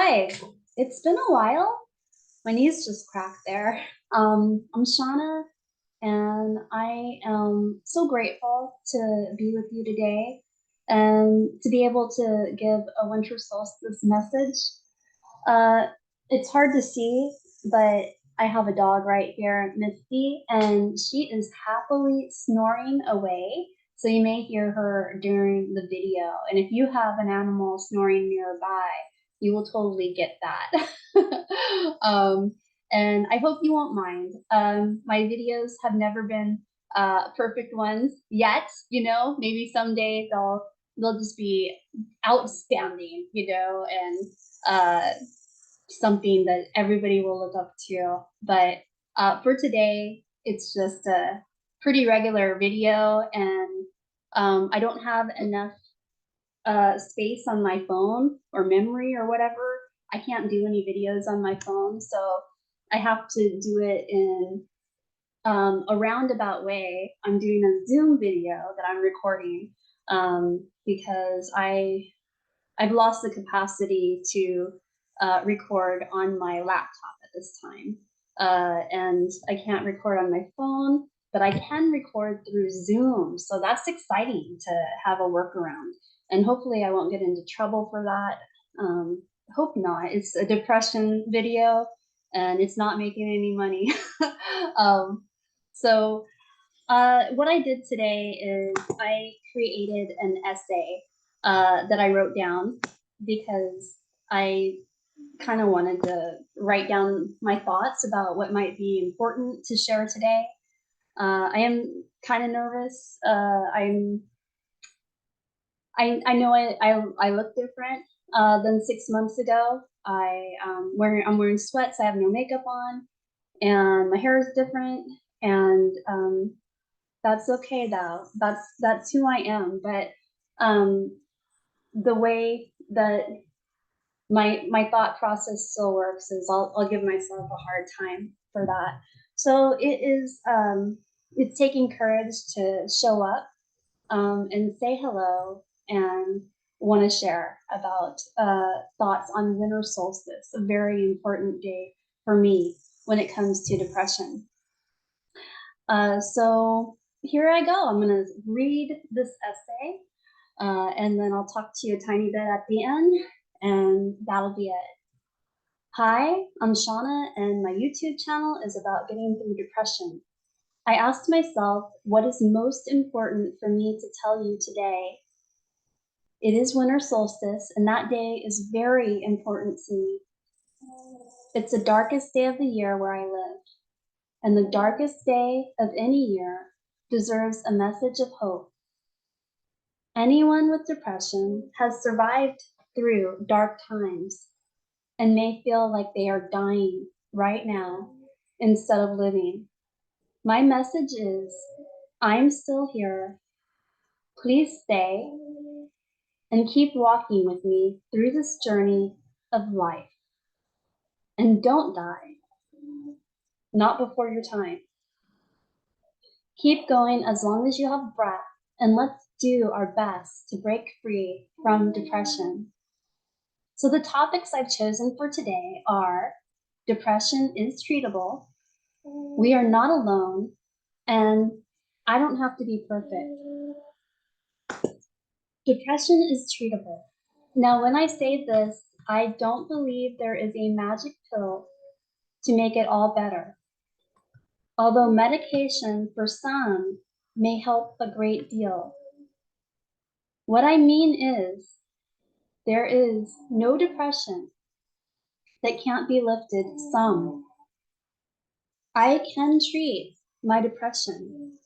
Hi, it's been a while. My knees just cracked there. I'm Shauna, and I am so grateful to be with you today and to be able to give a winter solstice message. Uh, it's hard to see, but I have a dog right here, Misty, and she is happily snoring away. So you may hear her during the video. And if you have an animal snoring nearby, you will totally get that. And I hope you won't mind. My videos have never been perfect ones yet. Maybe someday they'll just be outstanding, and something that everybody will look up to. But for today, it's just a pretty regular video, and I don't have enough space on my phone or memory or whatever. I can't do any videos on my phone, so I have to do it in a roundabout way. I'm doing a Zoom video that I'm recording because I've lost the capacity to record on my laptop at this time. And I can't record on my phone, but I can record through Zoom. So that's exciting to have a workaround. And hopefully I won't get into trouble for that. Hope not. It's a depression video and it's not making any money. So what I did today is I created an essay that I wrote down because I kind of wanted to write down my thoughts about what might be important to share today. I am kind of nervous. I know I look different than 6 months ago. I'm wearing sweats. I have no makeup on, and my hair is different. And that's okay though. That's who I am. But the way that my thought process still works is I'll give myself a hard time for that. So it's taking courage to show up and say hello and want to share about thoughts on winter solstice, a very important day for me when it comes to depression. So here I go. I'm going to read this essay and then I'll talk to you a tiny bit at the end, and that'll be it. Hi, I'm Shauna, and my YouTube channel is about getting through depression. I asked myself, what is most important for me to tell you today? It is winter solstice, and that day is very important to me. It's the darkest day of the year where I live, and the darkest day of any year deserves a message of hope. Anyone with depression has survived through dark times and may feel like they are dying right now instead of living. My message is, I'm still here. Please stay and keep walking with me through this journey of life. And don't die, not before your time. Keep going as long as you have breath, and let's do our best to break free from depression. So the topics I've chosen for today are depression is treatable, we are not alone, and I don't have to be perfect. Depression is treatable. Now, when I say this, I don't believe there is a magic pill to make it all better. Although medication for some may help a great deal. What I mean is, there is no depression that can't be lifted some. I can treat my depression.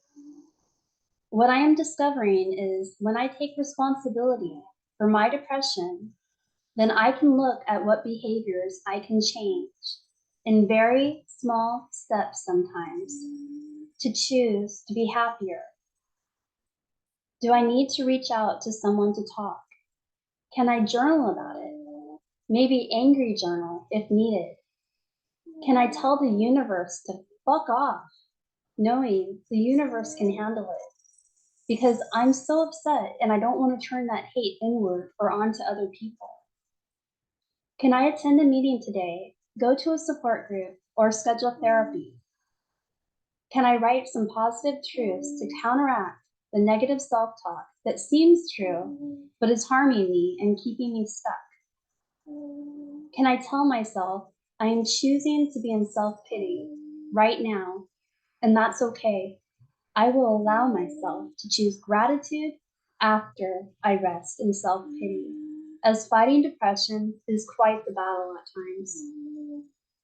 What I am discovering is when I take responsibility for my depression, then I can look at what behaviors I can change in very small steps sometimes to choose to be happier. Do I need to reach out to someone to talk? Can I journal about it? Maybe angry journal if needed. Can I tell the universe to fuck off, knowing the universe can handle it? Because I'm so upset and I don't want to turn that hate inward or onto other people. Can I attend a meeting today, go to a support group, or schedule therapy? Can I write some positive truths to counteract the negative self-talk that seems true, but is harming me and keeping me stuck? Can I tell myself I am choosing to be in self-pity right now, and that's okay? I will allow myself to choose gratitude after I rest in self-pity, as fighting depression is quite the battle at times.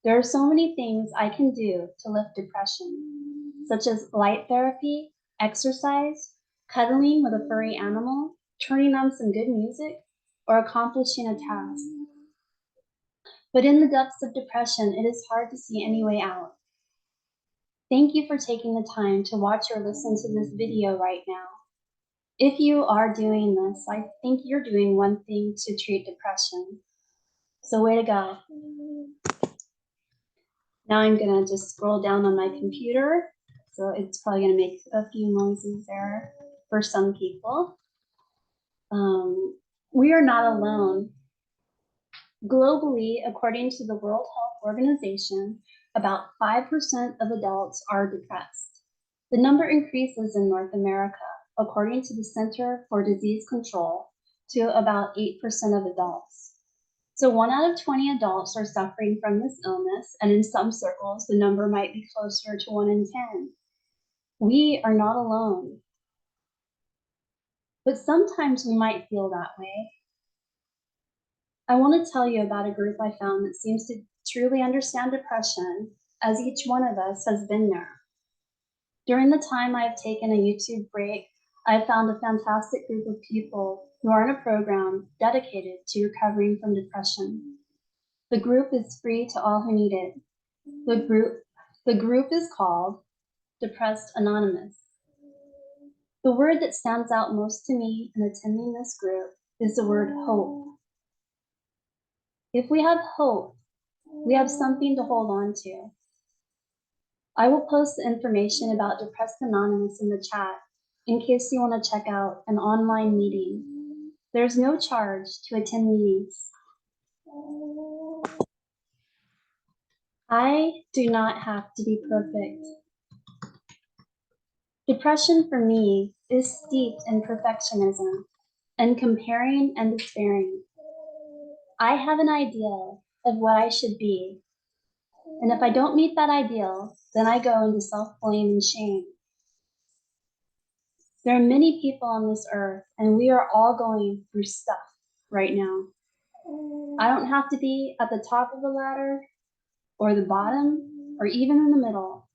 There are so many things I can do to lift depression, such as light therapy, exercise, cuddling with a furry animal, turning on some good music, or accomplishing a task. But in the depths of depression, it is hard to see any way out. Thank you for taking the time to watch or listen to this video right now. If you are doing this, I think you're doing one thing to treat depression. So way to go. Now I'm gonna just scroll down on my computer. So it's probably gonna make a few noises there for some people. We are not alone. Globally, according to the World Health Organization, about 5% of adults are depressed. The number increases in North America, according to the Center for Disease Control, to about 8% of adults. So 1 out of 20 adults are suffering from this illness, and in some circles, the number might be closer to 1 in 10. We are not alone. But sometimes we might feel that way. I want to tell you about a group I found that seems to truly understand depression, as each one of us has been there. During the time I've taken a YouTube break, I've found a fantastic group of people who are in a program dedicated to recovering from depression. The group is free to all who need it. The group is called Depressed Anonymous. The word that stands out most to me in attending this group is the word hope. If we have hope, we have something to hold on to. I will post the information about Depressed Anonymous in the chat in case you want to check out an online meeting. There's no charge to attend meetings. I do not have to be perfect. Depression for me is steeped in perfectionism and comparing and despairing. I have an ideal of what I should be, and if I don't meet that ideal, then I go into self-blame and shame. There are many people on this earth, and we are all going through stuff right now. I don't have to be at the top of the ladder, or the bottom, or even in the middle.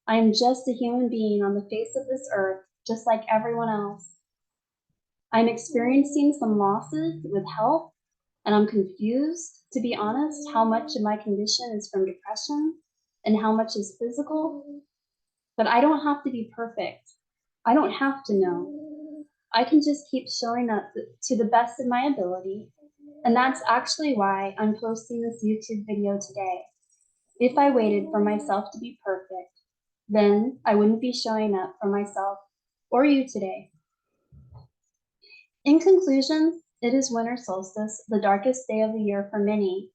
I am just a human being on the face of this earth, just like everyone else. I'm experiencing some losses with health, and I'm confused, to be honest, how much of my condition is from depression and how much is physical. But I don't have to be perfect. I don't have to know. I can just keep showing up to the best of my ability, and that's actually why I'm posting this YouTube video today. If I waited for myself to be perfect, then I wouldn't be showing up for myself or you today. In conclusion, it is winter solstice, the darkest day of the year for many,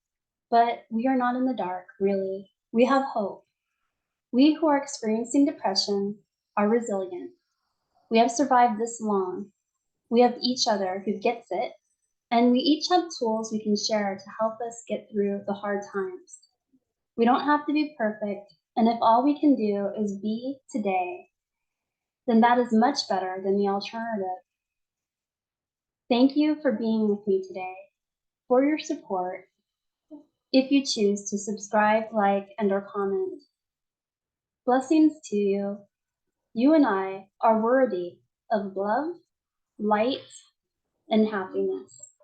but we are not in the dark, really. We have hope. We who are experiencing depression are resilient. We have survived this long. We have each other who gets it, and we each have tools we can share to help us get through the hard times. We don't have to be perfect, and if all we can do is be today, then that is much better than the alternative. Thank you for being with me today, for your support, if you choose to subscribe, like, and or comment. Blessings to you. You and I are worthy of love, light, and happiness.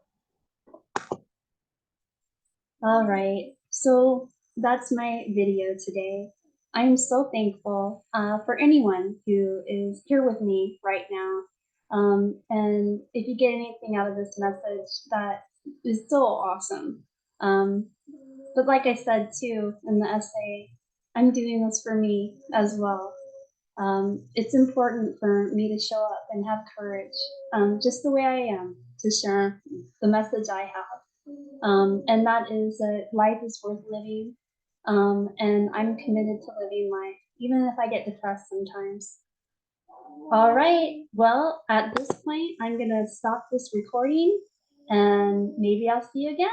All right, so that's my video today. I am so thankful for anyone who is here with me right now. And if you get anything out of this message, that is so awesome. But like I said too in the essay, I'm doing this for me as well. It's important for me to show up and have courage, just the way I am, to share the message I have. And that is that life is worth living. And I'm committed to living life, even if I get depressed sometimes. All right, well, at this point, I'm gonna stop this recording and maybe I'll see you again.